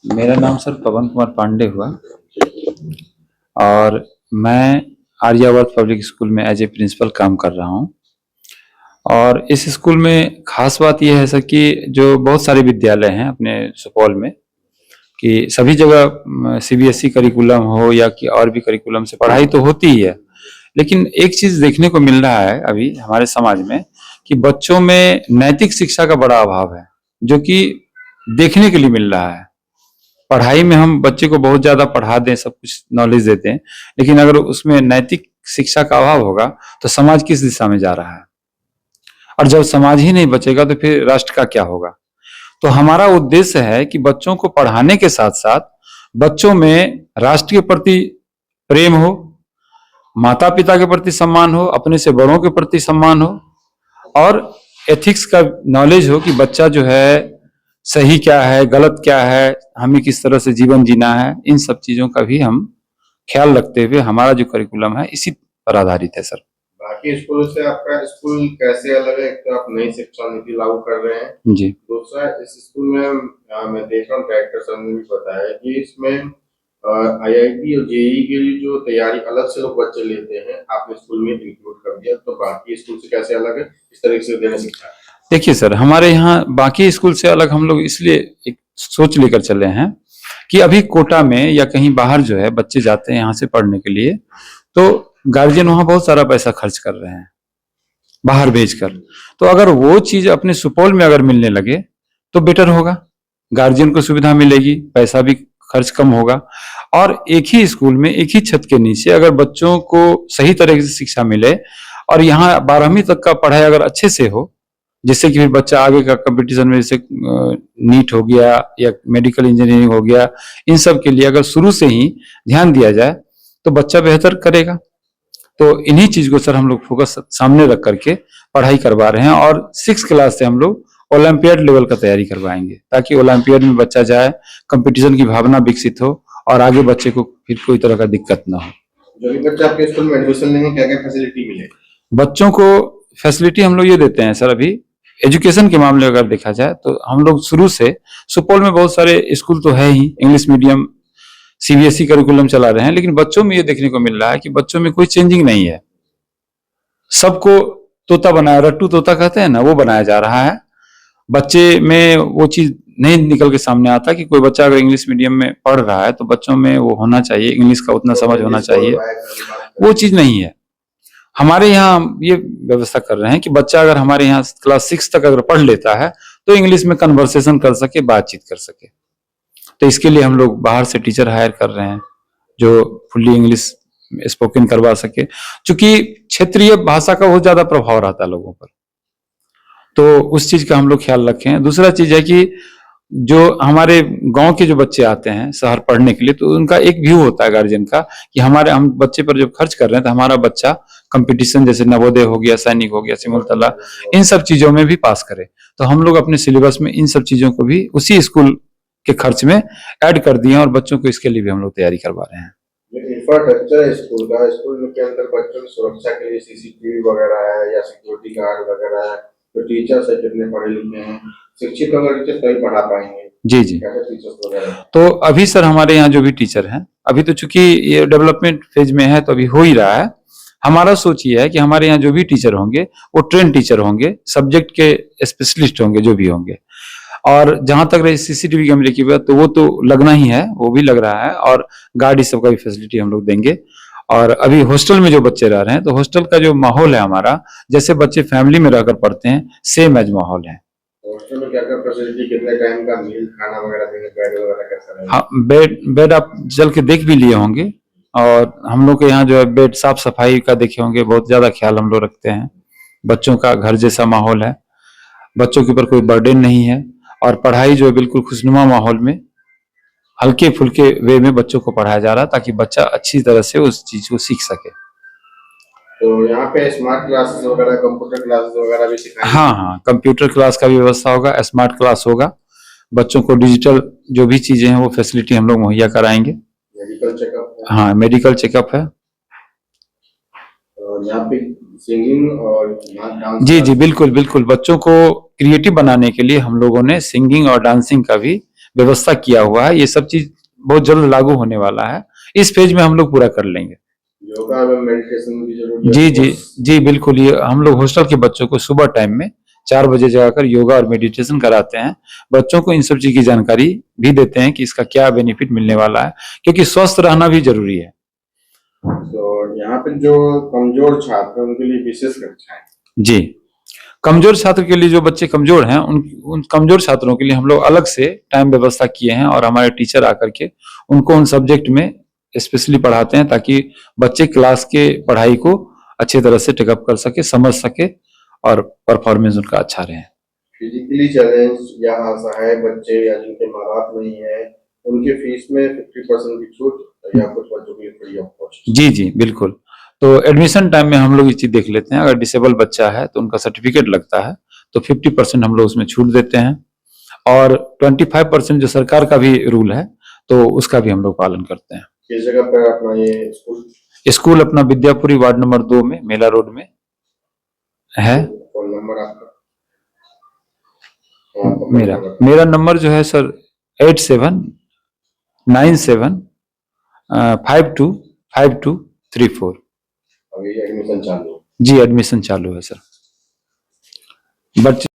मेरा नाम सर पवन कुमार पांडे हुआ और मैं आर्यावर्त पब्लिक स्कूल में एज ए प्रिंसिपल काम कर रहा हूँ। और इस स्कूल में खास बात यह है सर कि जो बहुत सारे विद्यालय हैं अपने सुपौल में कि सभी जगह सीबीएसई करिकुलम हो या कि और भी करिकुलम से पढ़ाई तो होती ही है, लेकिन एक चीज देखने को मिल रहा है अभी हमारे समाज में कि बच्चों में नैतिक शिक्षा का बड़ा अभाव है, जो कि देखने के लिए मिल रहा है। पढ़ाई में हम बच्चे को बहुत ज्यादा पढ़ा दें, सब कुछ नॉलेज देते हैं, लेकिन अगर उसमें नैतिक शिक्षा का अभाव होगा तो समाज किस दिशा में जा रहा है। और जब समाज ही नहीं बचेगा तो फिर राष्ट्र का क्या होगा। तो हमारा उद्देश्य है कि बच्चों को पढ़ाने के साथ साथ बच्चों में राष्ट्र के प्रति प्रेम हो, माता पिता के प्रति सम्मान हो, अपने से बड़ों के प्रति सम्मान हो और एथिक्स का नॉलेज हो कि बच्चा जो है सही क्या है, गलत क्या है, हमें किस तरह से जीवन जीना है। इन सब चीजों का भी हम ख्याल रखते हुए हमारा जो करिकुलम है इसी पर आधारित है सर। बाकी स्कूल से आपका स्कूल कैसे अलग है? एक तो आप नई शिक्षा नीति लागू कर रहे हैं जी। दूसरा, इस स्कूल में मैं देख रहा हूँ डायरेक्टर सर ने भी बताया कि इसमें आईआईटी और जेईई के लिए जो तैयारी अलग से लोग बच्चे लेते हैं, आपने स्कूल में इंक्लूड कर दिया, तो बाकी स्कूल से कैसे अलग है, इस तरीके से देने शिक्षा? देखिए सर, हमारे यहाँ बाकी स्कूल से अलग हम लोग इसलिए एक सोच लेकर चले हैं कि अभी कोटा में या कहीं बाहर जो है बच्चे जाते हैं यहाँ से पढ़ने के लिए, तो गार्जियन वहां बहुत सारा पैसा खर्च कर रहे हैं बाहर भेजकर। तो अगर वो चीज अपने सुपौल में अगर मिलने लगे तो बेटर होगा, गार्जियन को सुविधा मिलेगी, पैसा भी खर्च कम होगा। और एक ही स्कूल में एक ही छत के नीचे अगर बच्चों को सही तरह से शिक्षा मिले और यहाँ 12वीं तक का पढ़ाई अगर अच्छे से हो, जिससे कि फिर बच्चा आगे का कंपटीशन में जैसे नीट हो गया या मेडिकल इंजीनियरिंग हो गया, इन सब के लिए अगर शुरू से ही ध्यान दिया जाए तो बच्चा बेहतर करेगा। तो इन्हीं चीज को सर हम लोग फोकस सामने रख करके पढ़ाई करवा रहे हैं और 6 क्लास से हम लोग ओलंपियाड लेवल का तैयारी करवाएंगे, ताकि ओलंपियाड में बच्चा जाए, कंपटीशन की भावना विकसित हो और आगे बच्चे को फिर कोई तरह का दिक्कत ना हो। जो भी बच्चा आपके स्कूल में एडमिशन लेंगे, क्या क्या फैसिलिटी मिले? बच्चों को फैसिलिटी हम लोग ये देते हैं सर, अभी एजुकेशन के मामले अगर देखा जाए तो हम लोग शुरू से सुपौल में बहुत सारे स्कूल तो है ही, इंग्लिश मीडियम सीबीएसई करिकुलम चला रहे हैं, लेकिन बच्चों में ये देखने को मिल रहा है कि बच्चों में कोई चेंजिंग नहीं है। सबको तोता बनाया, रट्टू तोता कहते हैं ना, वो बनाया जा रहा है। बच्चे में वो चीज नहीं निकल के सामने आता कि कोई बच्चा अगर इंग्लिश मीडियम में पढ़ रहा है तो बच्चों में वो होना चाहिए, इंग्लिश का उतना समझ होना चाहिए, वो चीज नहीं है। हमारे यहाँ हम ये व्यवस्था कर रहे हैं कि बच्चा अगर हमारे यहाँ क्लास 6 तक अगर पढ़ लेता है तो इंग्लिश में कन्वर्सेशन कर सके, बातचीत कर सके। तो इसके लिए हम लोग बाहर से टीचर हायर कर रहे हैं जो फुल्ली इंग्लिश स्पोकन करवा सके, क्योंकि क्षेत्रीय भाषा का बहुत ज्यादा प्रभाव रहता है लोगों पर, तो उस चीज का हम लोग ख्याल रखें। दूसरा चीज है कि जो हमारे गांव के जो बच्चे आते हैं शहर पढ़ने के लिए, तो उनका एक व्यू होता है गार्जियन का कि हम बच्चे पर जब खर्च कर रहे हैं तो हमारा बच्चा कंपटीशन जैसे नवोदय हो गया, सैनिक हो गया, सिमुलतला, इन सब चीजों में भी पास करे। तो हम लोग अपने सिलेबस में इन सब चीजों को भी उसी स्कूल के खर्च में ऐड कर दिए और बच्चों को इसके लिए भी हम लोग तैयारी करवा रहे हैं। इंफ्रास्ट्रक्चर स्कूल का, स्कूल के अंदर बच्चों की सुरक्षा के लिए सीसीटीवी वगैरह है या सिक्योरिटी गार्ड वगैरह है? तो टीचर्स है कितने पढ़े लिखे हैं, शिक्षित अगर टीचर तभी पढ़ा पाएंगे? जी जी। टीचर्स वगैरह तो अभी सर हमारे यहाँ जो भी टीचर हैं, अभी तो चूंकि ये डेवलपमेंट फेज में है तो अभी हो ही रहा है। हमारा सोच ये है कि हमारे यहाँ जो भी टीचर होंगे वो ट्रेन टीचर होंगे, सब्जेक्ट के स्पेशलिस्ट होंगे जो भी होंगे। और जहां तक रही सीसीटीवी कैमरे की बात, तो वो तो लगना ही है, वो भी लग रहा है, और गार्ड इस सब का भी फैसिलिटी हम लोग देंगे। और अभी हॉस्टल में जो बच्चे रह रहे हैं तो हॉस्टल का जो माहौल है हमारा, जैसे बच्चे फैमिली में रहकर पढ़ते हैं सेम एज माहौल है। हॉस्टल में क्या-क्या फैसिलिटी, कितने टाइम का मील खाना वगैरह देंगे, बेड वगैरह कैसा रहेगा? हाँ, बेड आप चल के देख भी लिए होंगे, और हम लोग के यहाँ जो है बेड साफ सफाई का देखे होंगे, बहुत ज्यादा ख्याल हम लोग रखते हैं। बच्चों का घर जैसा माहौल है, बच्चों के ऊपर कोई बर्डन नहीं है, और पढ़ाई जो है बिल्कुल खुशनुमा माहौल में हल्के फुल्के वे में बच्चों को पढ़ाया जा रहा है, ताकि बच्चा अच्छी तरह से उस चीज को सीख सके। तो यहाँ पे स्मार्ट क्लासेस वगैरह, कंप्यूटर क्लासेस वगैरह भी सिखाएंगे? हाँ, कंप्यूटर क्लास का भी व्यवस्था होगा, स्मार्ट क्लास होगा, बच्चों को डिजिटल जो भी चीजें हैं वो फैसिलिटी हम लोग मुहैया कराएंगे। Medical checkup? हाँ, मेडिकल चेकअप है। और यहाँ पे सिंगिंग और डांस? जी बिल्कुल बिल्कुल, बच्चों को क्रिएटिव बनाने के लिए हम लोगों ने सिंगिंग और डांसिंग का भी व्यवस्था किया हुआ है, ये सब चीज बहुत जल्द लागू होने वाला है। इस फेज में हम लोग पूरा कर लेंगे। योगा में मेडिटेशन की जरूरत जी जी जी बिल्कुल, ये हम लोग हॉस्टल के बच्चों को सुबह टाइम में 4 बजे जगाकर योगा और मेडिटेशन कराते हैं। बच्चों को इन सब चीज की जानकारी भी देते हैं कि इसका क्या बेनिफिट मिलने वाला है, क्योंकि स्वस्थ रहना भी जरूरी है। तो यहाँ पे जो कमजोर छात्र हैं उनके लिए विशेष कक्षाएं। जी, कमजोर छात्र के लिए, जो बच्चे कमजोर हैं उन कमजोर छात्रों के लिए हम लोग अलग से टाइम व्यवस्था किए हैं, और हमारे टीचर आकर के उनको उन सब्जेक्ट में स्पेशली पढ़ाते हैं, ताकि बच्चे क्लास के पढ़ाई को अच्छी तरह से टेकअप कर सके, समझ सके, और परफॉर्मेंस उनका अच्छा रहे। फिजिकली चैलेंज या असहाय बच्चे या जिनके माँ बाप नहीं है, उनके फीस में 50% की छूट या कुछ बच्चों के लिए फ्री ऑफ कॉस्ट। जी जी बिल्कुल। तो एडमिशन टाइम में हम लोग ये चीज देख लेते हैं, अगर डिसेबल बच्चा है तो उनका सर्टिफिकेट लगता है, तो 50% हम लोग उसमें छूट देते हैं, और 25% जो सरकार का भी रूल है तो उसका भी हम लोग पालन करते हैं। किस जगह पर अपना ये स्कूल? स्कूल अपना विद्यापुरी वार्ड नंबर 2 में, मेला रोड में है। फोन नंबर आपका? मेरा नंबर जो है सर 8797525234। अभी एडमिशन चालू? जी एडमिशन चालू है सर। बच्चे